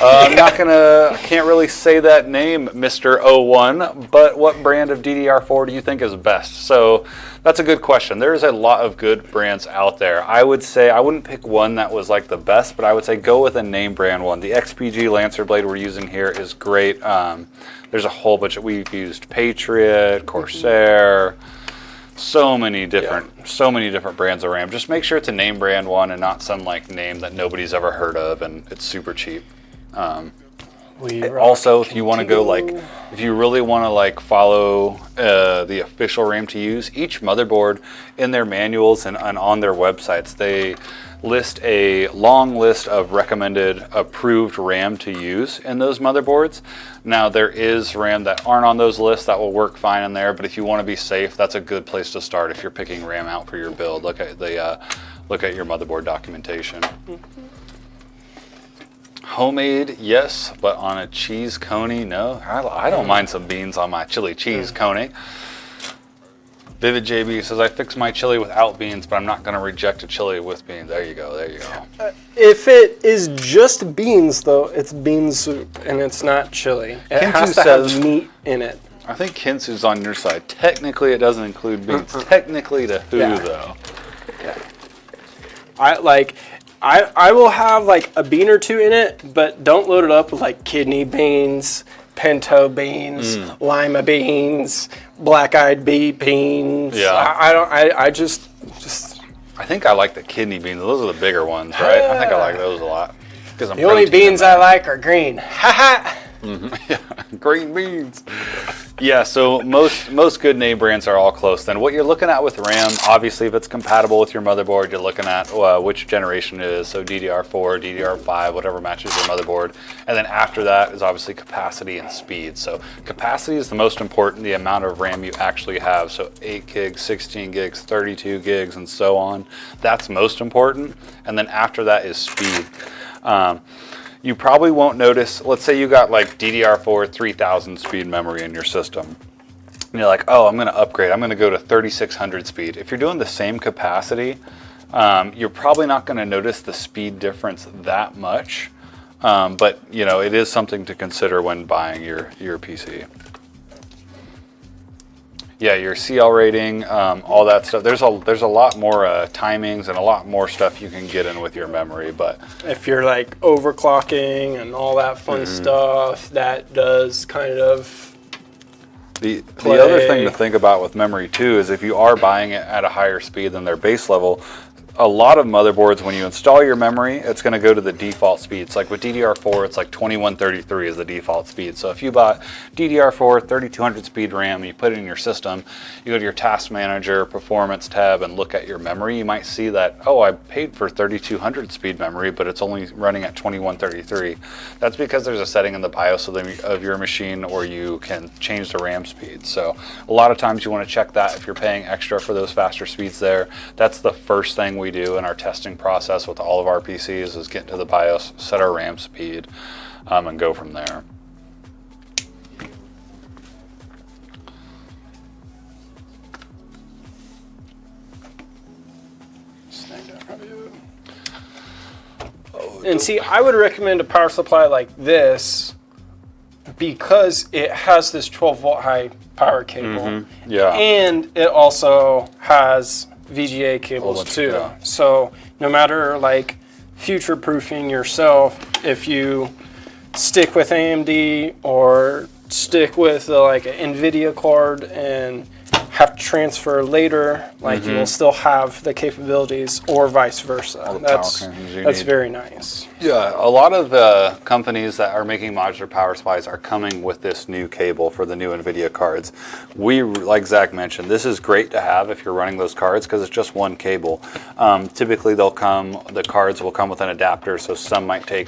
I can't really say that name, Mr. 01, but what brand of DDR4 do you think is best? So that's a good question. There's a lot of good brands out there. I would say, I wouldn't pick one that was like the best, but I would say go with a name brand one. The XPG Lancer blade we're using here is great. There's a whole bunch we've used Patriot, Corsair, so many different brands of RAM. Just make sure it's a name brand one and not some like name that nobody's ever heard of and it's super cheap. Also, if you want to go like, if you really want to like follow the official RAM to use, each motherboard in their manuals and on their websites, they list a long list of recommended approved RAM to use in those motherboards. Now there is RAM that aren't on those lists that will work fine in there, but if you want to be safe, that's a good place to start if you're picking RAM out for your build. Look at your motherboard documentation. Homemade, yes, but on a cheese coney, no. I don't mind some beans on my chili cheese coney. Vivid JB says, I fix my chili without beans, but I'm not going to reject a chili with beans. There you go, there you go. If it is just beans, though, it's bean soup, and it's not chili. It has to have meat in it. I think Kinsu's on your side. Technically, it doesn't include beans. Technically, to who, though? Yeah. I will have like a bean or 2 in it, but don't load it up with like kidney beans, pinto beans, lima beans, black-eyed beans. Yeah. I just. I think I like the kidney beans. Those are the bigger ones, right? I think I like those a lot. The only beans I like are green. Ha ha. Yeah, green beans. Yeah, so most good name brands are all close. Then what you're looking at with RAM, obviously if it's compatible with your motherboard, you're looking at which generation it is. So DDR4, DDR5, whatever matches your motherboard. And then after that is obviously capacity and speed. So capacity is the most important, the amount of RAM you actually have. So 8 gigs, 16 gigs, 32 gigs, and so on. That's most important. And then after that is speed. You probably won't notice, let's say you got like DDR4 3000 speed memory in your system. And you're like, oh, I'm going to upgrade. I'm going to go to 3600 speed. If you're doing the same capacity, you're probably not going to notice the speed difference that much. But, you know, it is something to consider when buying your PC. Yeah, your CL rating, all that stuff. There's a lot more timings and a lot more stuff you can get in with your memory. But if you're like overclocking and all that fun stuff, that does kind of the other thing to think about with memory too is if you are buying it at a higher speed than their base level, a lot of motherboards, when you install your memory, it's going to go to the default speeds. Like with DDR4, it's like 2133 is the default speed. So if you bought DDR4 3200 speed RAM and you put it in your system, you go to your task manager, performance tab, and look at your memory, you might see that, oh, I paid for 3200 speed memory, but it's only running at 2133. That's because there's a setting in the BIOS of your machine where you can change the RAM speed. So a lot of times you want to check that if you're paying extra for those faster speeds there. That's the first thing we do in our testing process with all of our PCs is get into the BIOS, set our RAM speed, and go from there. And see, I would recommend a power supply like this because it has this 12-volt high power cable. Yeah. And it also has VGA cables too. Yeah. So no matter like future-proofing yourself, if you stick with AMD or stick with like an NVIDIA card and have to transfer later, like you will still have the capabilities, or vice versa. That's very nice. Yeah, a lot of the companies that are making modular power supplies are coming with this new cable for the new NVIDIA cards. Like Zach mentioned, this is great to have if you're running those cards because it's just one cable. Typically the cards will come with an adapter, so some might take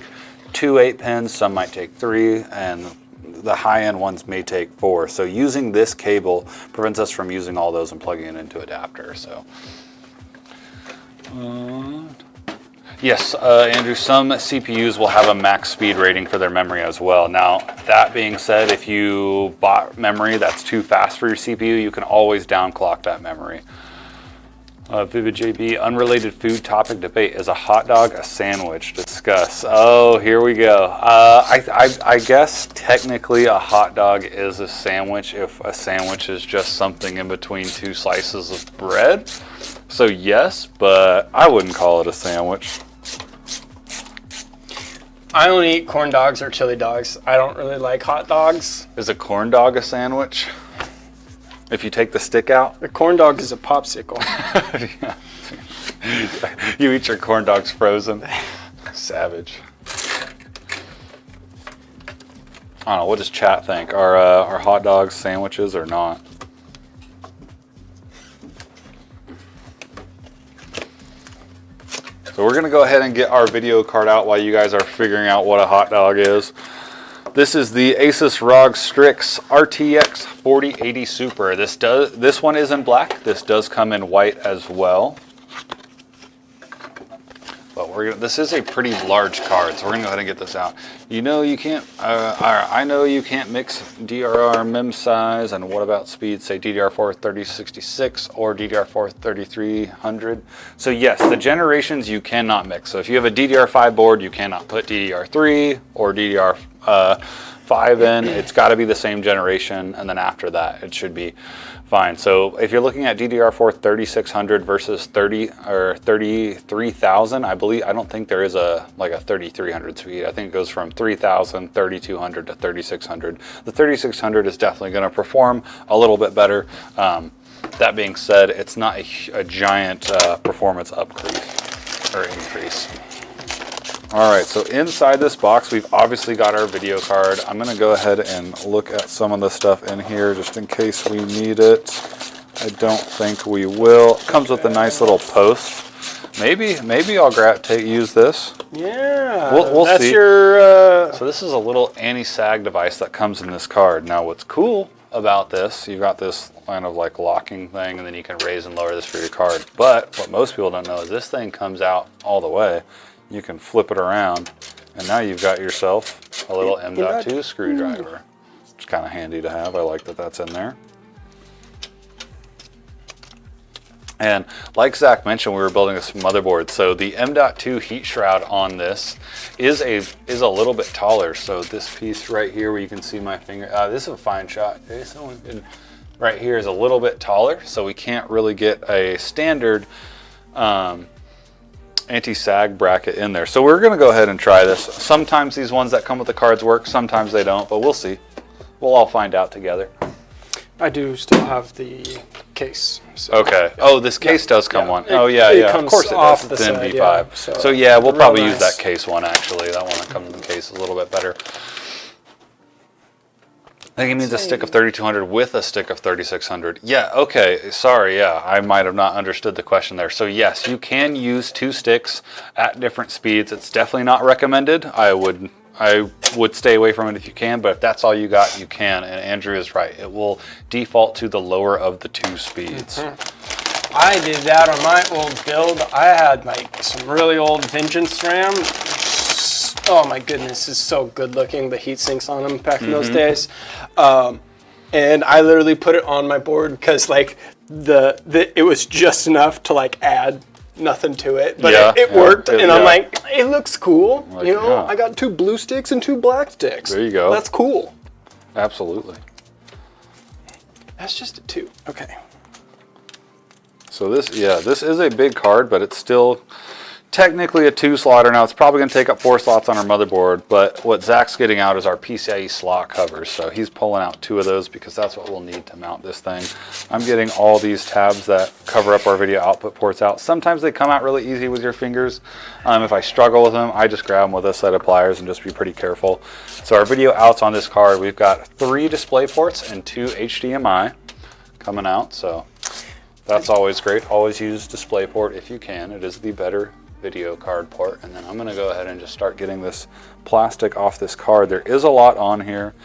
2 8-pins, some might take 3, and the high-end ones may take 4. So using this cable prevents us from using all those and plugging it into adapter. So, yes, Andrew, some CPUs will have a max speed rating for their memory as well. Now, that being said, if you bought memory that's too fast for your CPU, you can always downclock that memory. Vivid JB, unrelated food topic debate. Is a hot dog a sandwich? Discuss. Oh, here we go. I guess technically a hot dog is a sandwich if a sandwich is just something in between 2 slices of bread. So yes, but I wouldn't call it a sandwich. I only eat corn dogs or chili dogs. I don't really like hot dogs. Is a corn dog a sandwich? If you take the stick out? The corn dog is a popsicle. Yeah. You eat your corn dogs frozen. Savage. I don't know, what does chat think? Are hot dogs sandwiches or not? So we're gonna go ahead and get our video card out while you guys are figuring out what a hot dog is. This is the Asus ROG Strix RTX 4080 Super. This one is in black. This does come in white as well. But this is a pretty large card, so we're gonna go ahead and get this out. You know you can't. I know you can't mix DRR mem size. And what about speed? Say DDR4 3066 or DDR4 3300. So yes, the generations you cannot mix. So if you have a DDR5 board, you cannot put DDR3 or DDR5 in. It's got to be the same generation, and then after that, it should be fine. So if you're looking at DDR4 3600 versus 33,000, I don't think there is a 3300 speed. I think it goes from 3000, 3200 to 3600. The 3600 is definitely going to perform a little bit better. That being said, it's not a giant performance increase. All right, so inside this box, we've obviously got our video card. I'm gonna go ahead and look at some of the stuff in here just in case we need it. I don't think we will. It comes with a nice little post. Maybe I'll use this. Yeah, we'll that's see. your... So this is a little anti-sag device that comes in this card. Now what's cool about this, you've got this kind of like locking thing, and then you can raise and lower this for your card. But what most people don't know is this thing comes out all the way. You can flip it around, and now you've got yourself a little M.2 screwdriver. It's kind of handy to have. I like that that's in there. And like Zach mentioned, we were building this motherboard, so the M.2 heat shroud on this is a little bit taller. So this piece right here, where you can see my finger, this is a fine shot. Right here is a little bit taller, so we can't really get a standard anti-sag bracket in there. So we're going to go ahead and try this. Sometimes these ones that come with the cards work, sometimes they don't, but we'll see. We'll all find out together. I do still have the case. So. Okay. Oh, this case does come one. Oh yeah, it yeah. comes of course it off does. the It's side, NV5. yeah. So yeah, we'll probably use nice. that case one actually. That one that comes in the case is a little bit better. I think it means a stick of 3200 with a stick of 3600. Yeah, okay, sorry, yeah, I might have not understood the question there. So yes, you can use 2 sticks at different speeds. It's definitely not recommended. I would stay away from it if you can, but if that's all you got, you can. And Andrew is right. It will default to the lower of the 2 speeds. I did that on my old build. I had like some really old Vengeance RAM. Oh my goodness, it's so good looking. The heat sinks on them back in those days. And I literally put it on my board because like it was just enough to like add nothing to it, but it worked. I'm like, it looks cool. Like, you know, I got 2 blue sticks and 2 black sticks. There you go. That's cool. Absolutely. That's just a 2. Okay. So this is a big card, but it's still technically a 2-slotter. Now it's probably going to take up 4 slots on our motherboard, but what Zach's getting out is our PCIe slot covers. So he's pulling out 2 of those because that's what we'll need to mount this thing. I'm getting all these tabs that cover up our video output ports out. Sometimes they come out really easy with your fingers. If I struggle with them, I just grab them with a set of pliers and just be pretty careful. So our video outs on this card, we've got 3 display ports and 2 HDMI coming out. So that's always great. Always use DisplayPort if you can. It is the better video card port. And then I'm going to go ahead and just start getting this plastic off this card. There is a lot on here,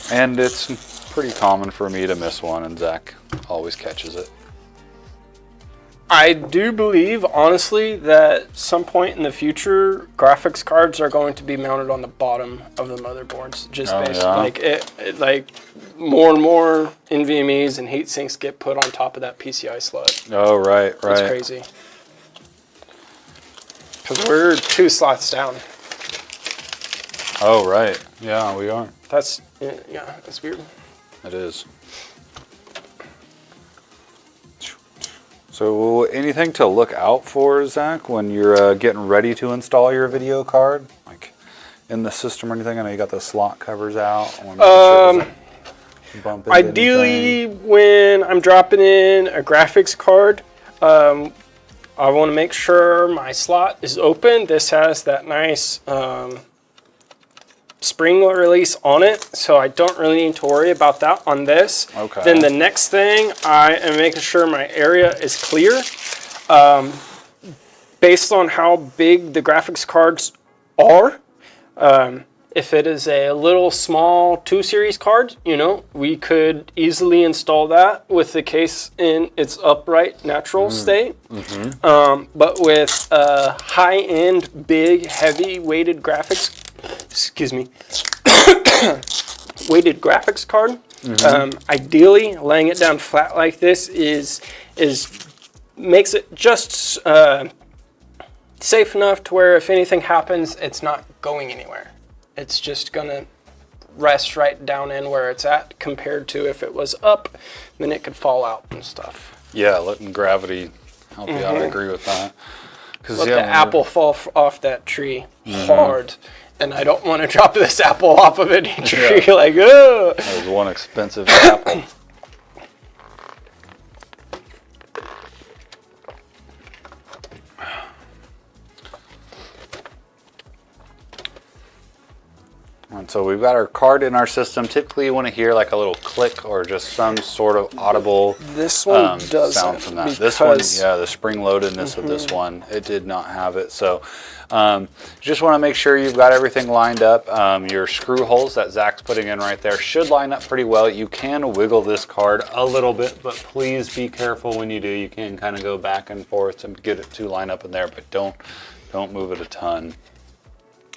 and it's pretty common for me to miss one, and Zach always catches it. I do believe, honestly, that some point in the future, graphics cards are going to be mounted on the bottom of the motherboards. Just based like more and more NVMe's and heat sinks get put on top of that PCI slot. Oh, right. It's crazy. Because we're 2 slots down. Oh, right. Yeah, we are. That's weird. It is. So anything to look out for, Zach, when you're getting ready to install your video card? Like in the system or anything? I know you got the slot covers out. Ideally, when I'm dropping in a graphics card, I want to make sure my slot is open. This has that nice spring release on it, so I don't really need to worry about that on this. Okay. Then the next thing, I am making sure my area is clear. Based on how big the graphics cards are, if it is a little small 2 series card, we could easily install that with the case in its upright natural state. But with a high-end, big, heavy weighted graphics, weighted graphics card, ideally laying it down flat like this makes it just safe enough to where if anything happens, it's not going anywhere. It's just gonna rest right down in where it's at, compared to if it was up, then it could fall out and stuff. Yeah, letting gravity help you out. I agree with that. Let the apple fall off that tree hard, and I don't want to drop this apple off of any tree. Yeah. Like, ugh. That was one expensive apple. And so we've got our card in our system. Typically you want to hear like a little click or just some sort of audible this one doesn't sound from that. This one, yeah, the spring loadedness of this one, it did not have it. So just want to make sure you've got everything lined up. Your screw holes that Zach's putting in right there should line up pretty well. You can wiggle this card a little bit, but please be careful when you do. You can kind of go back and forth to get it to line up in there, but don't move it a ton.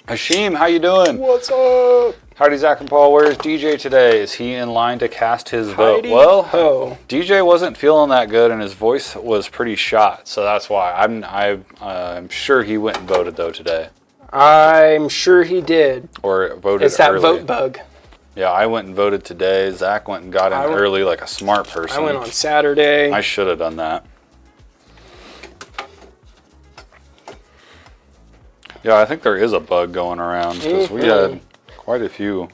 Hashim, how you doing? What's up? Howdy, Zach and Paul. Where's DJ today? Is he in line to cast his vote? Well, DJ wasn't feeling that good, and his voice was pretty shot, so that's why. I'm sure he went and voted though today. I'm sure he did. Or voted. It's that early. vote bug. Yeah, I went and voted today. Zach went and got in early, like a smart person. I went on Saturday. I should have done that. Yeah, I think there is a bug going around because we had quite a few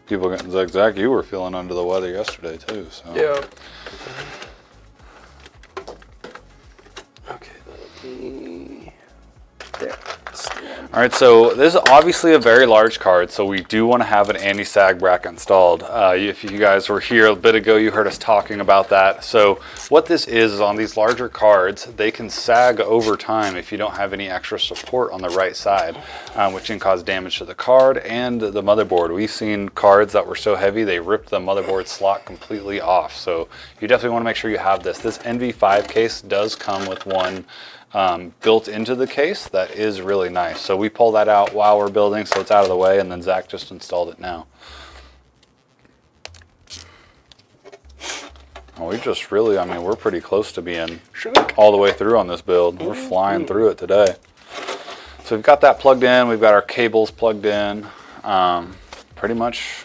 people getting Zach. Zach, you were feeling under the weather yesterday too. So. Yeah. Okay. There. All right, so this is obviously a very large card, so we do want to have an anti-sag bracket installed. If you guys were here a bit ago, you heard us talking about that. So what this is on these larger cards, they can sag over time if you don't have any extra support on the right side, which can cause damage to the card and the motherboard. We've seen cards that were so heavy, they ripped the motherboard slot completely off. So you definitely want to make sure you have this. This NV5 case does come with one built into the case that is really nice. So we pull that out while we're building, so it's out of the way, and then Zach just installed it now. Well, we just really, I mean, we're pretty close to being all the way through on this build. We're flying through it today. So we've got that plugged in. We've got our cables plugged in. Pretty much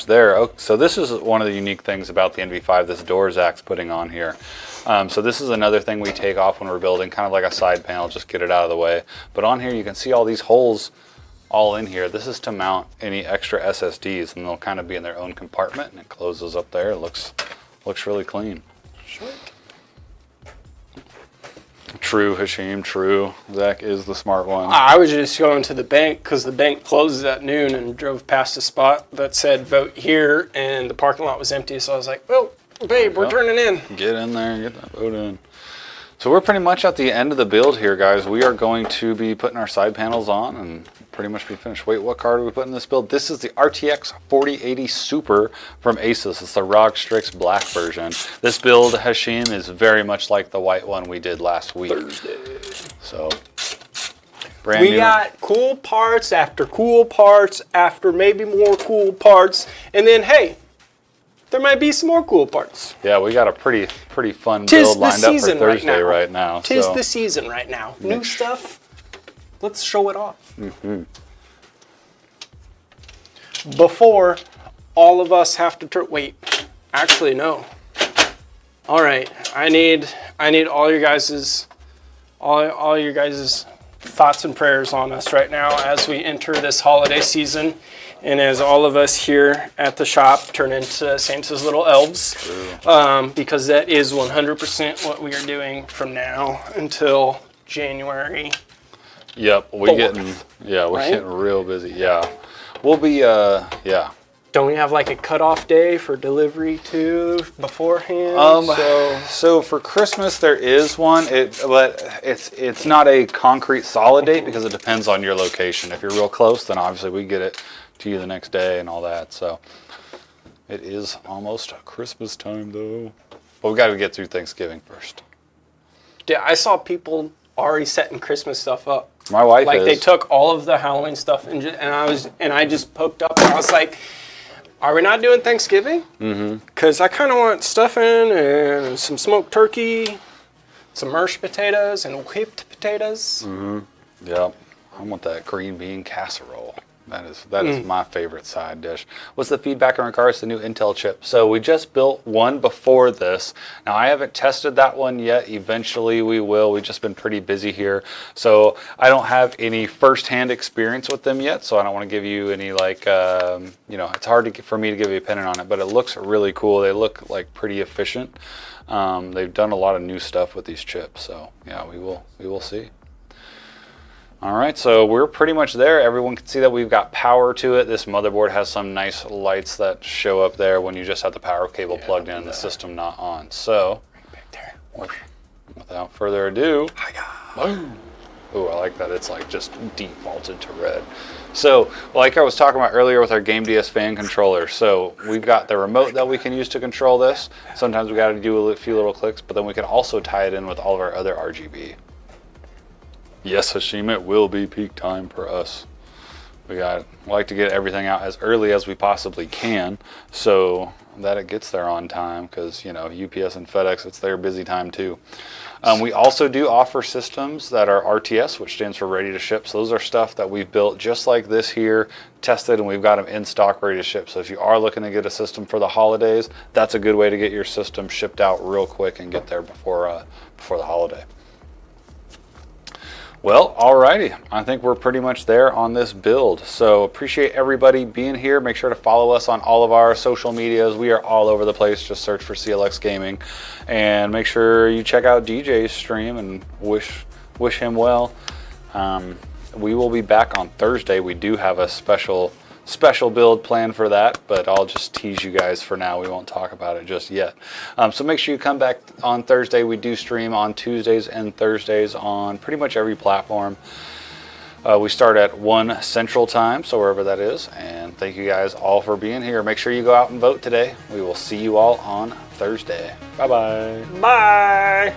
there. Oh, so this is one of the unique things about the NV5, this door Zach's putting on here. So this is another thing we take off when we're building, kind of like a side panel, just get it out of the way. But on here you can see all these holes all in here. This is to mount any extra SSDs, and they'll kind of be in their own compartment, and it closes up there. It looks really clean. Sure. True, Hashim, true. Zach is the smart one. I was just going to the bank because the bank closes at noon, and drove past a spot that said vote here, and the parking lot was empty. So I was like, well, babe, we're turning in. Get in there and get that vote in. So we're pretty much at the end of the build here, guys. We are going to be putting our side panels on and pretty much be finished. Wait, what card are we putting in this build? This is the RTX 4080 Super from Asus. It's the ROG Strix Black version. This build, Hashim, is very much like the white one we did last week. Thursday. So, brand new. We got cool parts after maybe more cool parts. And then, hey, there might be some more cool parts. Yeah, we got a pretty fun build lined up for Thursday right now. Tis the season right now. New stuff. Let's show it off. Mm-hmm. Before all of us have to wait. Actually, no. All right. I need all your guys's thoughts and prayers on us right now as we enter this holiday season, and as all of us here at the shop turn into Santa's little elves, because that is 100% what we are doing from now until January. Yep, we're getting real busy. Yeah, we'll be yeah. Don't we have like a cutoff day for delivery too beforehand? So for Christmas there is one, but it's not a concrete solid date because it depends on your location. If you're real close, then obviously we get it to you the next day and all that. So it is almost Christmas time though. But we got to get through Thanksgiving first. Yeah, I saw people already setting Christmas stuff up. My wife is. They took all of the Halloween stuff and I just poked up and I was like, are we not doing Thanksgiving? Mm-hmm. Because I kind of want stuffing and some smoked turkey, some mashed potatoes and whipped potatoes. Mm-hmm. Yeah, I want that green bean casserole. That is my favorite side dish. What's the feedback in regards to the new Intel chip? So we just built one before this. Now I haven't tested that one yet. Eventually we will. We've just been pretty busy here. So I don't have any firsthand experience with them yet. So I don't want to give you any it's hard for me to give you an opinion on it, but it looks really cool. They look like pretty efficient. They've done a lot of new stuff with these chips. So yeah, we will see. All right, so we're pretty much there. Everyone can see that we've got power to it. This motherboard has some nice lights that show up there when you just have the power cable plugged in and the system not on. So, without further ado, boom. Ooh, I like that. It's like just defaulted to red. So, like I was talking about earlier with our Game DS fan controller, so we've got the remote that we can use to control this. Sometimes we got to do a few little clicks, but then we can also tie it in with all of our other RGB. Yes, Hashim, it will be peak time for us. We like to get everything out as early as we possibly can so that it gets there on time because, UPS and FedEx, it's their busy time too. We also do offer systems that are RTS, which stands for ready to ship. So those are stuff that we've built just like this here, tested, and we've got them in stock ready to ship. So if you are looking to get a system for the holidays, that's a good way to get your system shipped out real quick and get there before the holiday. Well, alrighty. I think we're pretty much there on this build. So appreciate everybody being here. Make sure to follow us on all of our social medias. We are all over the place. Just search for CLX Gaming. And make sure you check out DJ's stream and wish him well. We will be back on Thursday. We do have a special build plan for that, but I'll just tease you guys for now. We won't talk about it just yet. So make sure you come back on Thursday. We do stream on Tuesdays and Thursdays on pretty much every platform. We start at 1 Central Time, so wherever that is. And thank you guys all for being here. Make sure you go out and vote today. We will see you all on Thursday. Bye-bye. Bye.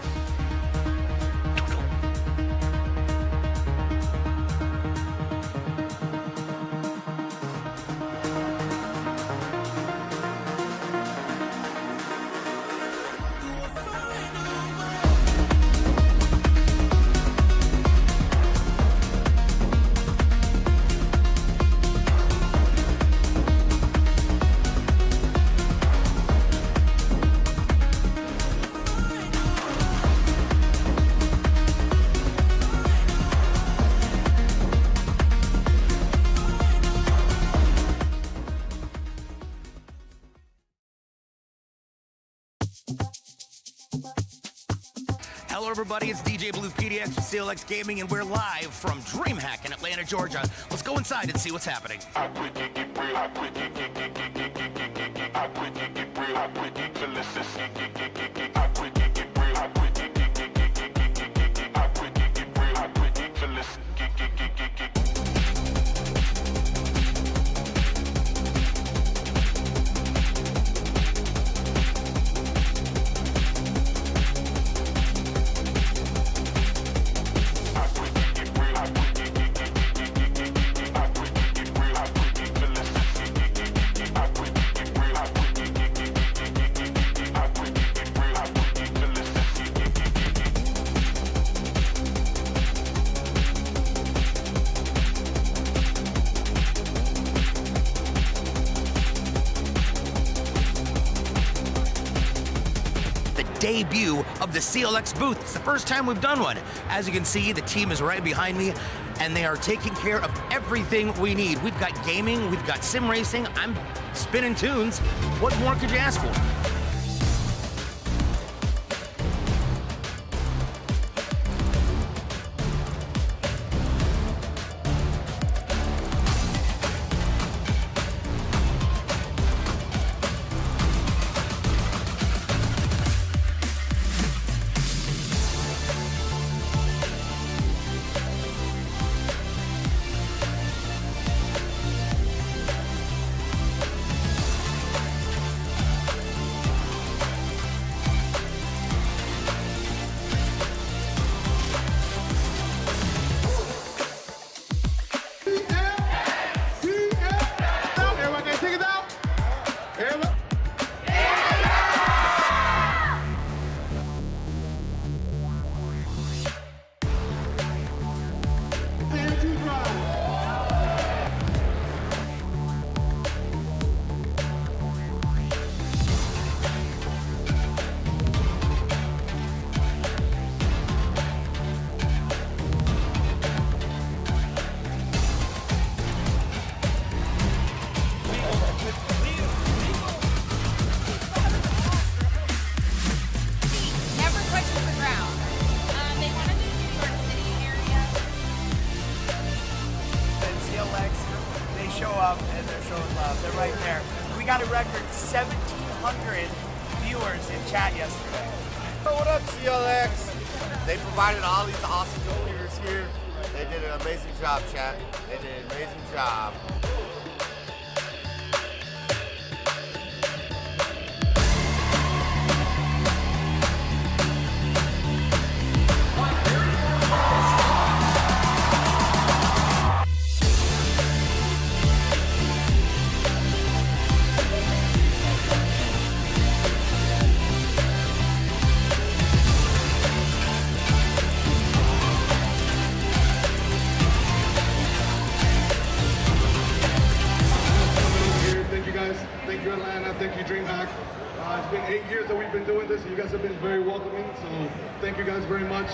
Hello, everybody. It's DJ Blue PDX with CLX Gaming, and we're live from DreamHack in Atlanta, Georgia. Let's go inside and see what's happening. Debut of the CLX booth. It's the first time we've done one. As you can see, the team is right behind me, and they are taking care of everything we need. We've got gaming, we've got sim racing, I'm spinning tunes. What more could you ask for? And they're showing love. They're right there. We got a record 1,700 viewers in chat yesterday. What up, CLX? They provided all these awesome computers here. They did an amazing job, chat. They did an amazing job. Thank you, Atlanta. Thank you, DreamHack. It's been 8 years that we've been doing this, and you guys have been very welcoming. So thank you guys very much.